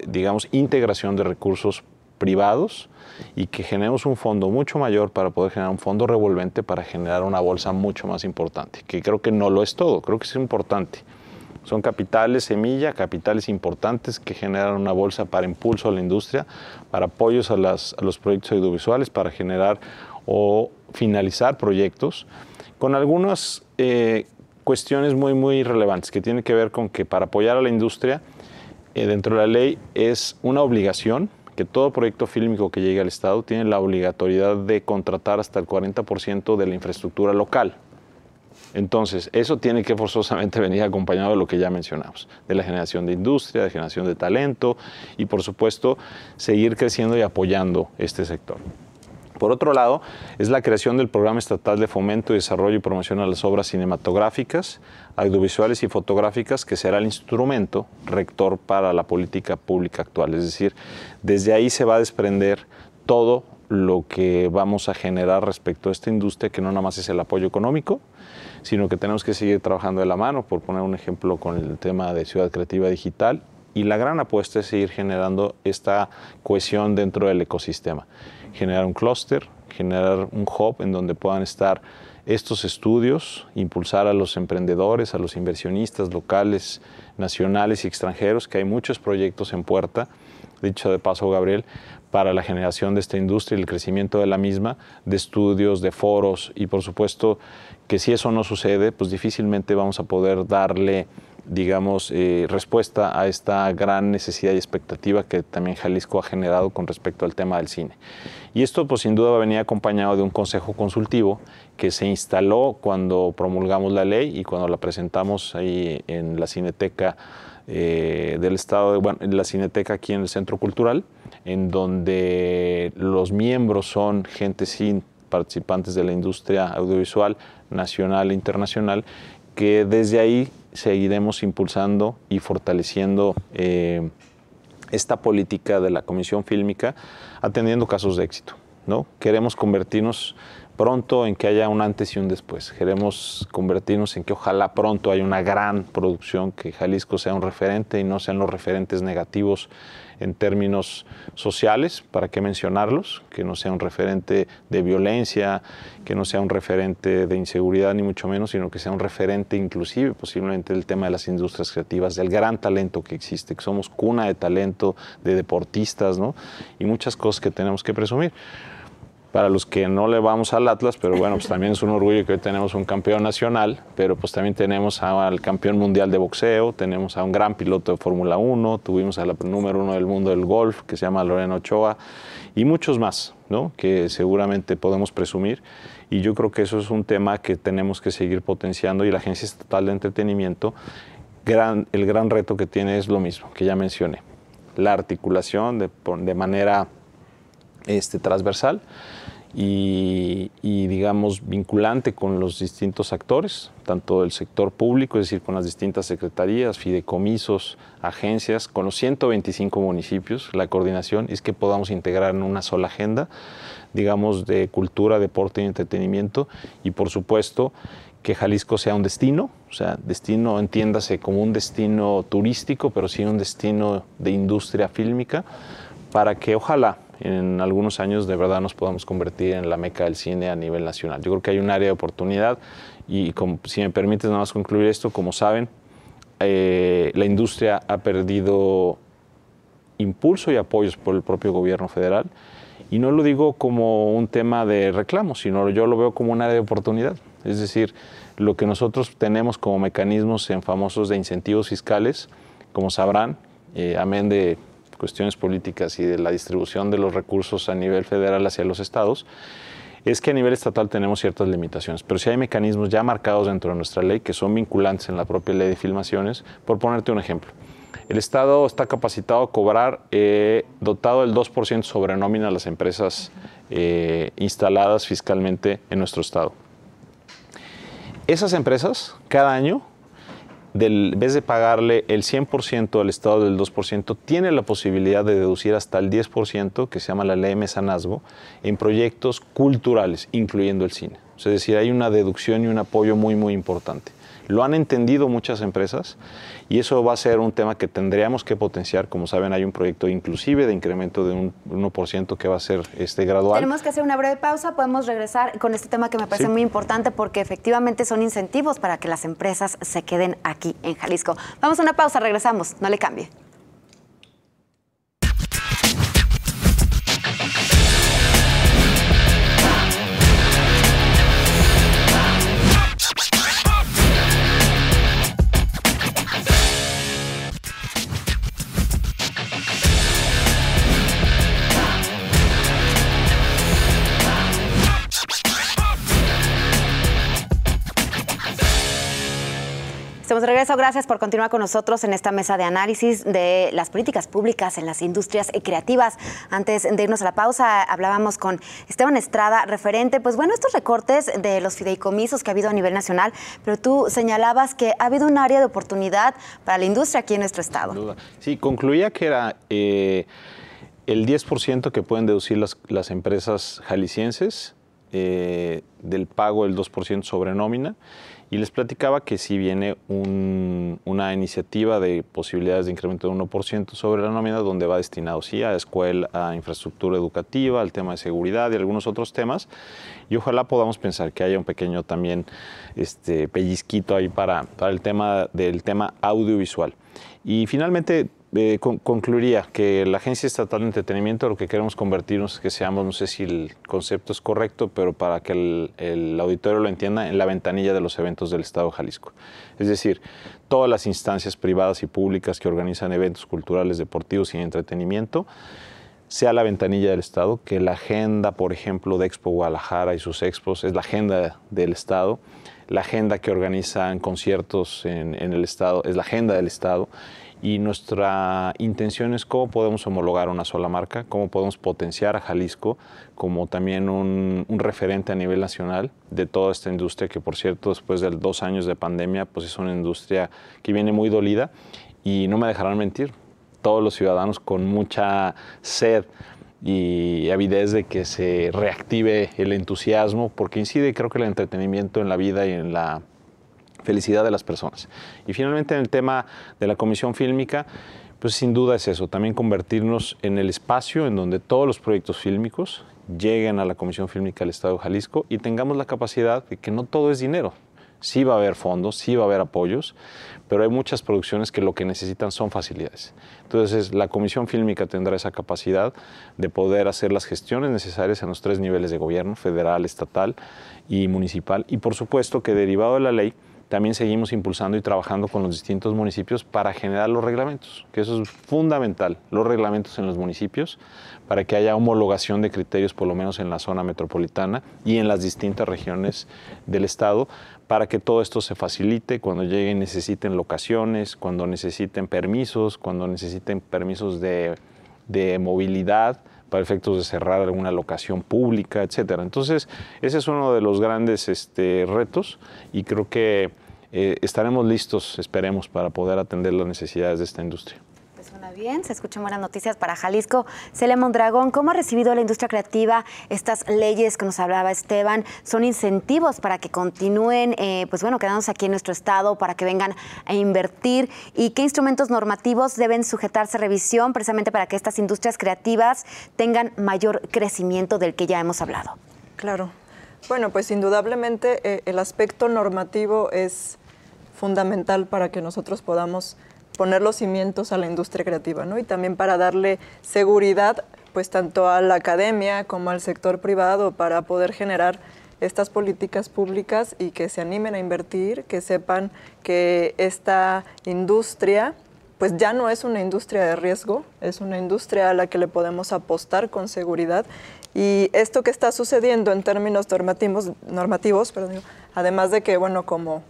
D: digamos, integración de recursos privados, y que generemos un fondo mucho mayor para poder generar un fondo revolvente para generar una bolsa mucho más importante, que creo que no lo es todo, creo que es importante. Son capitales semilla, capitales importantes que generan una bolsa para impulso a la industria, para apoyos a los proyectos audiovisuales, para generar o finalizar proyectos, con algunas cuestiones muy, muy relevantes que tienen que ver con que para apoyar a la industria dentro de la ley es una obligación que todo proyecto fílmico que llegue al Estado tiene la obligatoriedad de contratar hasta el 40% de la infraestructura local. Entonces, eso tiene que forzosamente venir acompañado de lo que ya mencionamos, de la generación de industria, de generación de talento y, por supuesto, seguir creciendo y apoyando este sector. Por otro lado, es la creación del Programa Estatal de Fomento, Desarrollo y Promoción a las Obras Cinematográficas, Audiovisuales y Fotográficas, que será el instrumento rector para la política pública actual. Es decir, desde ahí se va a desprender todo lo que vamos a generar respecto a esta industria, que no nada más es el apoyo económico, sino que tenemos que seguir trabajando de la mano, por poner un ejemplo con el tema de Ciudad Creativa Digital, y la gran apuesta es seguir generando esta cohesión dentro del ecosistema. Generar un clúster, generar un hub en donde puedan estar estos estudios, impulsar a los emprendedores, a los inversionistas locales, nacionales y extranjeros, que hay muchos proyectos en puerta, dicho de paso, Gabriel, para la generación de esta industria y el crecimiento de la misma, de estudios, de foros, y por supuesto que si eso no sucede, pues difícilmente vamos a poder darle, digamos, respuesta a esta gran necesidad y expectativa que también Jalisco ha generado con respecto al tema del cine. Y esto pues sin duda va a venir acompañado de un consejo consultivo que se instaló cuando promulgamos la ley y cuando la presentamos ahí en la Cineteca del Estado, en la Cineteca aquí en el Centro Cultural, en donde los miembros son gente sin participantes de la industria audiovisual nacional e internacional, que desde ahí seguiremos impulsando y fortaleciendo esta política de la Comisión Fílmica, atendiendo casos de éxito, ¿no? Queremos convertirnos pronto en que haya un antes y un después. Queremos convertirnos en que ojalá pronto haya una gran producción, que Jalisco sea un referente y no sean los referentes negativos en términos sociales, ¿para qué mencionarlos? Que no sea un referente de violencia, que no sea un referente de inseguridad, ni mucho menos, sino que sea un referente inclusive posiblemente del tema de las industrias creativas, del gran talento que existe, que somos cuna de talento, de deportistas, ¿no? Y muchas cosas que tenemos que presumir. Para los que no le vamos al Atlas, pero bueno, pues también es un orgullo que hoy tenemos un campeón nacional, pero pues también tenemos al campeón mundial de boxeo, tenemos a un gran piloto de Fórmula 1, tuvimos a la número 1 del mundo del golf, que se llama Lorena Ochoa, y muchos más, ¿no? Que seguramente podemos presumir. Y yo creo que eso es un tema que tenemos que seguir potenciando, y la Agencia Estatal de Entretenimiento, el gran reto que tiene es lo mismo, que ya mencioné, la articulación de manera transversal, y digamos vinculante con los distintos actores, tanto del sector público, es decir, con las distintas secretarías, fideicomisos, agencias, con los 125 municipios, la coordinación es que podamos integrar en una sola agenda, digamos, de cultura, deporte y entretenimiento, y por supuesto que Jalisco sea un destino, o sea, destino, entiéndase como un destino turístico, pero sí un destino de industria fílmica, para que ojalá en algunos años de verdad nos podamos convertir en la meca del cine a nivel nacional. Yo creo que hay un área de oportunidad y si me permites nada más concluir esto, como saben, la industria ha perdido impulso y apoyos por el propio gobierno federal, y no lo digo como un tema de reclamo, sino yo lo veo como un área de oportunidad. Es decir, lo que nosotros tenemos como mecanismos en famosos de incentivos fiscales, como sabrán, amén de cuestiones políticas y de la distribución de los recursos a nivel federal hacia los estados, es que a nivel estatal tenemos ciertas limitaciones, pero sí hay mecanismos ya marcados dentro de nuestra ley que son vinculantes en la propia ley de filmaciones. Por ponerte un ejemplo, el Estado está capacitado a cobrar, dotado del 2% sobre nómina a las empresas instaladas fiscalmente en nuestro estado. Esas empresas, cada año, en vez de pagarle el 100% al Estado del 2%, tiene la posibilidad de deducir hasta el 10%, que se llama la ley de mecenazgo, en proyectos culturales, incluyendo el cine. Es decir, hay una deducción y un apoyo muy, muy importante. Lo han entendido muchas empresas y eso va a ser un tema que tendríamos que potenciar. Como saben, hay un proyecto inclusive de incremento de un 1% que va a ser gradual.
B: Tenemos que hacer una breve pausa, podemos regresar con este tema que me parece muy importante porque efectivamente son incentivos para que las empresas se queden aquí en Jalisco. Vamos a una pausa, regresamos, no le cambie. Estamos de regreso. Gracias por continuar con nosotros en esta mesa de análisis de las políticas públicas en las industrias creativas. Antes de irnos a la pausa, hablábamos con Esteban Estrada, referente, pues bueno, estos recortes de los fideicomisos que ha habido a nivel nacional, pero tú señalabas que ha habido un área de oportunidad para la industria aquí en nuestro estado.
D: Sin duda. Sí, concluía que era el 10% que pueden deducir las empresas jaliscienses del pago del 2% sobre nómina. Y les platicaba que si viene una iniciativa de posibilidades de incremento de 1% sobre la nómina, donde va destinado sí a escuela, a infraestructura educativa, al tema de seguridad y algunos otros temas. Y ojalá podamos pensar que haya un pequeño también pellizquito ahí para el tema audiovisual. Y finalmente concluiría que la Agencia Estatal de Entretenimiento, lo que queremos convertirnos es que seamos, no sé si el concepto es correcto, pero para que el auditorio lo entienda, en la ventanilla de los eventos del Estado de Jalisco. Es decir, todas las instancias privadas y públicas que organizan eventos culturales, deportivos y de entretenimiento, sea la ventanilla del Estado, que la agenda, por ejemplo, de Expo Guadalajara y sus expos es la agenda del Estado, la agenda que organizan conciertos en el Estado es la agenda del Estado. Y nuestra intención es cómo podemos homologar una sola marca, cómo podemos potenciar a Jalisco como también un referente a nivel nacional de toda esta industria que, por cierto, después de 2 años de pandemia, pues es una industria que viene muy dolida y no me dejarán mentir, todos los ciudadanos con mucha sed y avidez de que se reactive el entusiasmo, porque incide, creo que el entretenimiento en la vida y en la felicidad de las personas. Y finalmente en el tema de la Comisión Fílmica, pues sin duda es eso, también convertirnos en el espacio en donde todos los proyectos fílmicos lleguen a la Comisión Fílmica del Estado de Jalisco y tengamos la capacidad de que no todo es dinero. Sí va a haber fondos, sí va a haber apoyos, pero hay muchas producciones que lo que necesitan son facilidades. Entonces, la Comisión Fílmica tendrá esa capacidad de poder hacer las gestiones necesarias en los 3 niveles de gobierno, federal, estatal y municipal. Y por supuesto que derivado de la ley, también seguimos impulsando y trabajando con los distintos municipios para generar los reglamentos, que eso es fundamental, los reglamentos en los municipios, para que haya homologación de criterios, por lo menos en la zona metropolitana y en las distintas regiones del estado, para que todo esto se facilite cuando lleguen, necesiten locaciones, cuando necesiten permisos, de movilidad, para efectos de cerrar alguna locación pública, etcétera. Entonces, ese es uno de los grandes retos y creo que estaremos listos, esperemos, para poder atender las necesidades de esta industria.
B: Pues suena bien, se escuchan buenas noticias para Jalisco. Celia Mondragón, ¿cómo ha recibido la industria creativa estas leyes que nos hablaba Esteban? ¿Son incentivos para que continúen, quedándose aquí en nuestro estado, para que vengan a invertir? ¿Y qué instrumentos normativos deben sujetarse a revisión precisamente para que estas industrias creativas tengan mayor crecimiento del que ya hemos hablado?
C: Claro. Bueno, pues indudablemente el aspecto normativo es fundamental para que nosotros podamos poner los cimientos a la industria creativa, ¿no? Y también para darle seguridad, pues tanto a la academia como al sector privado, para poder generar estas políticas públicas y que se animen a invertir, que sepan que esta industria pues ya no es una industria de riesgo, es una industria a la que le podemos apostar con seguridad. Y esto que está sucediendo en términos normativos, además de que, bueno, como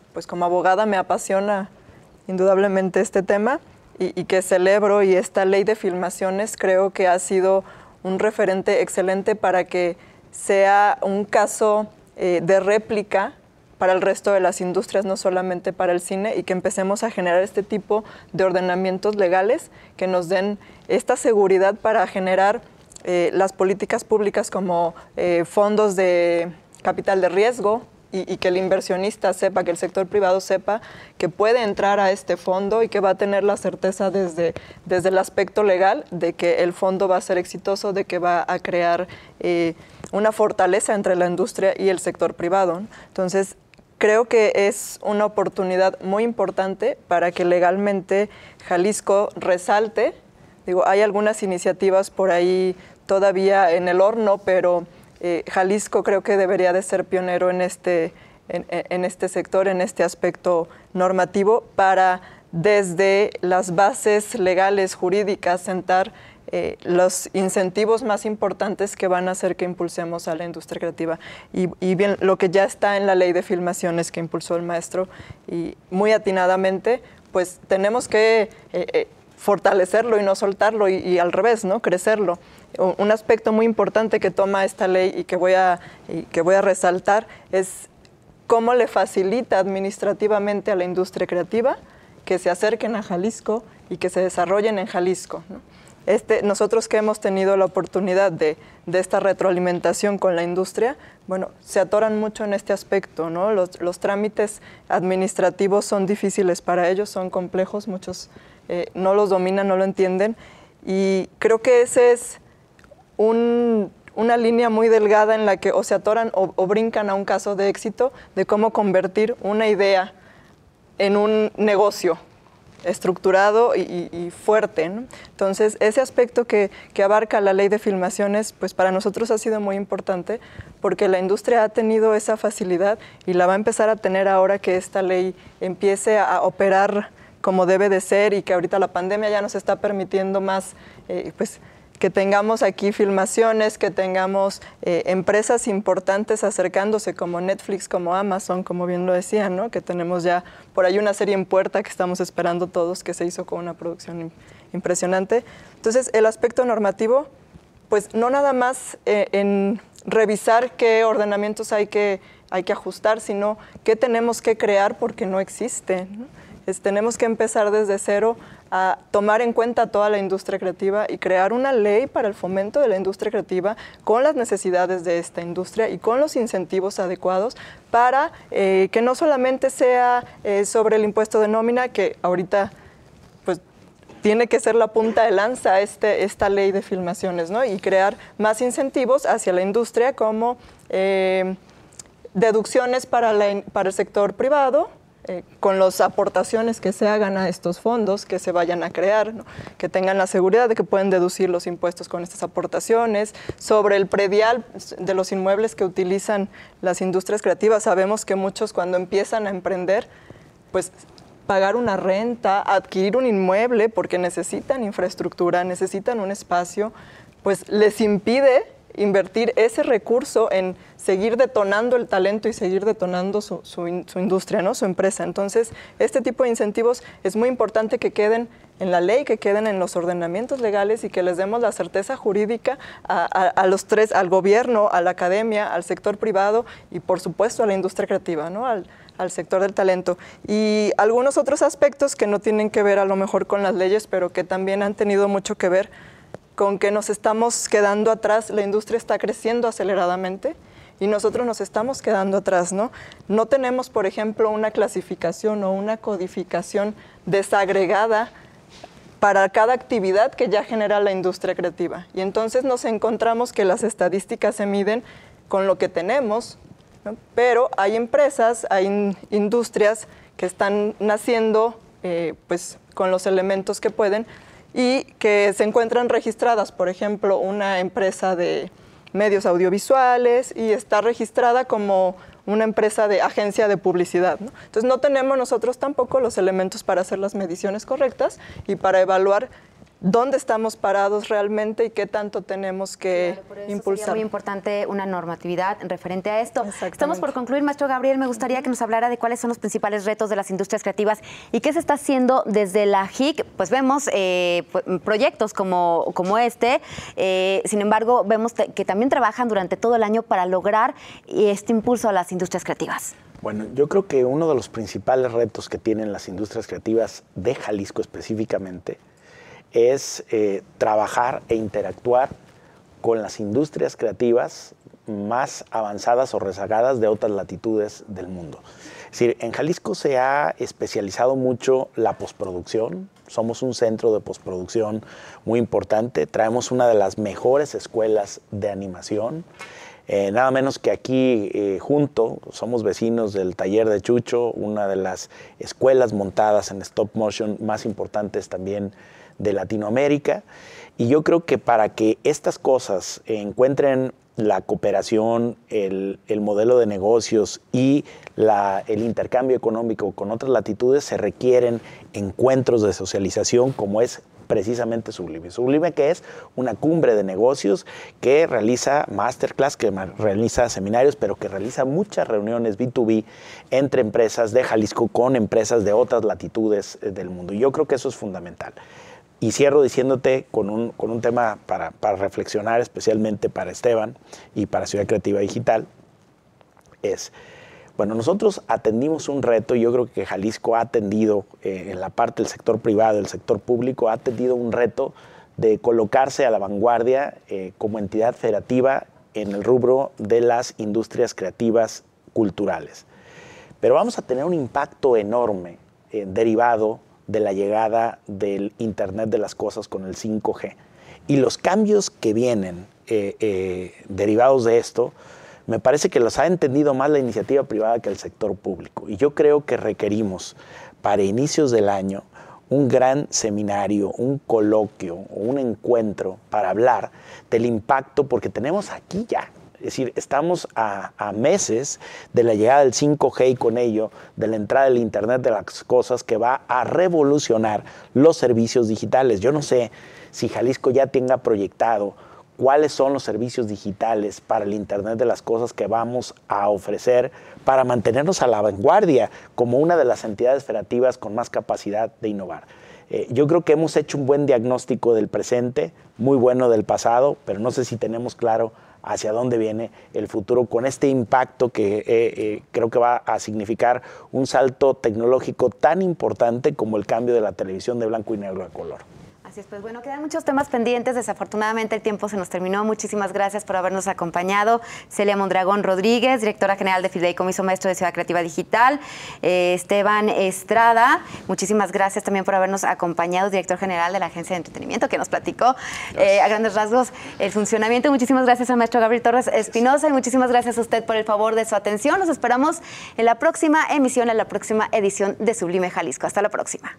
C: abogada me apasiona indudablemente este tema y que celebro, y esta ley de filmaciones creo que ha sido un referente excelente para que sea un caso de réplica para el resto de las industrias, no solamente para el cine, y que empecemos a generar este tipo de ordenamientos legales que nos den esta seguridad para generar las políticas públicas como fondos de capital de riesgo, y que el inversionista sepa, que el sector privado sepa que puede entrar a este fondo y que va a tener la certeza desde el aspecto legal de que el fondo va a ser exitoso, de que va a crear una fortaleza entre la industria y el sector privado. Entonces, creo que es una oportunidad muy importante para que legalmente Jalisco resalte. Hay algunas iniciativas por ahí todavía en el horno, pero Jalisco creo que debería de ser pionero en este sector, en este aspecto normativo, para desde las bases legales, jurídicas, sentar los incentivos más importantes que van a hacer que impulsemos a la industria creativa. Y bien, lo que ya está en la ley de filmaciones que impulsó el maestro, y muy atinadamente, pues tenemos que fortalecerlo y no soltarlo, y al revés, ¿no? Crecerlo. Un aspecto muy importante que toma esta ley y que voy a resaltar es cómo le facilita administrativamente a la industria creativa que se acerquen a Jalisco y que se desarrollen en Jalisco, ¿no? Nosotros que hemos tenido la oportunidad de esta retroalimentación con la industria, bueno, se atoran mucho en este aspecto, ¿no? Los trámites administrativos son difíciles para ellos, son complejos, muchos no los dominan, no lo entienden, y creo que ese es una línea muy delgada en la que o se atoran o brincan a un caso de éxito de cómo convertir una idea en un negocio estructurado y fuerte, ¿no? Entonces, ese aspecto que abarca la ley de filmaciones, pues para nosotros ha sido muy importante porque la industria ha tenido esa facilidad y la va a empezar a tener ahora que esta ley empiece a operar como debe de ser y que ahorita la pandemia ya nos está permitiendo más, pues, que tengamos aquí filmaciones, que tengamos empresas importantes acercándose como Netflix, como Amazon, como bien lo decían, ¿no? Que tenemos ya por ahí una serie en puerta que estamos esperando todos, que se hizo con una producción impresionante. Entonces, el aspecto normativo, pues no nada más en revisar qué ordenamientos hay que ajustar, sino qué tenemos que crear porque no existe, ¿no? Tenemos que empezar desde cero a tomar en cuenta toda la industria creativa y crear una ley para el fomento de la industria creativa con las necesidades de esta industria y con los incentivos adecuados para que no solamente sea sobre el impuesto de nómina, que ahorita pues tiene que ser la punta de lanza esta ley de filmaciones, ¿no? Y crear más incentivos hacia la industria como deducciones para el sector privado, con las aportaciones que se hagan a estos fondos que se vayan a crear, ¿no? Que tengan la seguridad de que pueden deducir los impuestos con estas aportaciones. Sobre el predial de los inmuebles que utilizan las industrias creativas, sabemos que muchos cuando empiezan a emprender, pues pagar una renta, adquirir un inmueble porque necesitan infraestructura, necesitan un espacio, pues les impide invertir ese recurso en seguir detonando el talento y seguir detonando su industria, ¿no? Su empresa. Entonces, este tipo de incentivos es muy importante que queden en la ley, que queden en los ordenamientos legales y que les demos la certeza jurídica a los tres, al gobierno, a la academia, al sector privado y, por supuesto, a la industria creativa, ¿no? Al sector del talento. Y algunos otros aspectos que no tienen que ver a lo mejor con las leyes, pero que también han tenido mucho que ver con que nos estamos quedando atrás. La industria está creciendo aceleradamente y nosotros nos estamos quedando atrás, ¿no? No tenemos, por ejemplo, una clasificación o una codificación desagregada para cada actividad que ya genera la industria creativa. Y entonces nos encontramos que las estadísticas se miden con lo que tenemos, ¿no? Pero hay empresas, hay industrias que están naciendo pues, con los elementos que pueden y que se encuentran registradas, por ejemplo, una empresa de medios audiovisuales y está registrada como una empresa de agencia de publicidad, ¿no? Entonces no tenemos nosotros tampoco los elementos para hacer las mediciones correctas y para evaluar dónde estamos parados realmente y qué tanto tenemos que impulsar.
B: Sería muy importante una normatividad referente a esto. Estamos por concluir, maestro Gabriel. Me gustaría que nos hablara de cuáles son los principales retos de las industrias creativas y qué se está haciendo desde la JIC. Pues vemos proyectos como este, sin embargo, vemos que también trabajan durante todo el año para lograr este impulso a las industrias creativas.
E: Bueno, yo creo que uno de los principales retos que tienen las industrias creativas de Jalisco específicamente es trabajar e interactuar con las industrias creativas más avanzadas o rezagadas de otras latitudes del mundo. Es decir, en Jalisco se ha especializado mucho la postproducción. Somos un centro de postproducción muy importante. Traemos una de las mejores escuelas de animación. Nada menos que aquí junto, somos vecinos del taller de Chucho, una de las escuelas montadas en stop motion más importantes también de Latinoamérica. Y yo creo que para que estas cosas encuentren la cooperación, el modelo de negocios y el intercambio económico con otras latitudes, se requieren encuentros de socialización como es precisamente Sublime. Sublime, que es una cumbre de negocios que realiza masterclass, que realiza seminarios, pero que realiza muchas reuniones B2B entre empresas de Jalisco con empresas de otras latitudes del mundo. Y yo creo que eso es fundamental. Y cierro diciéndote con un tema para reflexionar, especialmente para Esteban y para Ciudad Creativa Digital, bueno, nosotros atendimos un reto, y yo creo que Jalisco ha atendido, en la parte del sector privado, el sector público, ha atendido un reto de colocarse a la vanguardia como entidad federativa en el rubro de las industrias creativas culturales. Pero vamos a tener un impacto enorme derivado de la llegada del Internet de las Cosas con el 5G. Y los cambios que vienen derivados de esto, me parece que los ha entendido más la iniciativa privada que el sector público. Y yo creo que requerimos, para inicios del año, un gran seminario, un coloquio o un encuentro para hablar del impacto, porque tenemos aquí ya. Es decir, estamos a meses de la llegada del 5G y con ello de la entrada del Internet de las Cosas, que va a revolucionar los servicios digitales. Yo no sé si Jalisco ya tenga proyectado cuáles son los servicios digitales para el Internet de las Cosas que vamos a ofrecer para mantenernos a la vanguardia como una de las entidades federativas con más capacidad de innovar. Yo creo que hemos hecho un buen diagnóstico del presente, muy bueno del pasado, pero no sé si tenemos claro hacia dónde viene el futuro con este impacto que creo que va a significar un salto tecnológico tan importante como el cambio de la televisión de blanco y negro a color.
B: Así es, pues bueno, quedan muchos temas pendientes. Desafortunadamente el tiempo se nos terminó. Muchísimas gracias por habernos acompañado. Celia Mondragón Rodríguez, directora general de Fideicomiso Maestro de Ciudad Creativa Digital. Esteban Estrada, muchísimas gracias también por habernos acompañado, director general de la Agencia de Entretenimiento, que nos platicó a grandes rasgos el funcionamiento. Muchísimas gracias al maestro Gabriel Torres Espinosa y muchísimas gracias a usted por el favor de su atención. Nos esperamos en la próxima emisión, en la próxima edición de Sublime Jalisco. Hasta la próxima.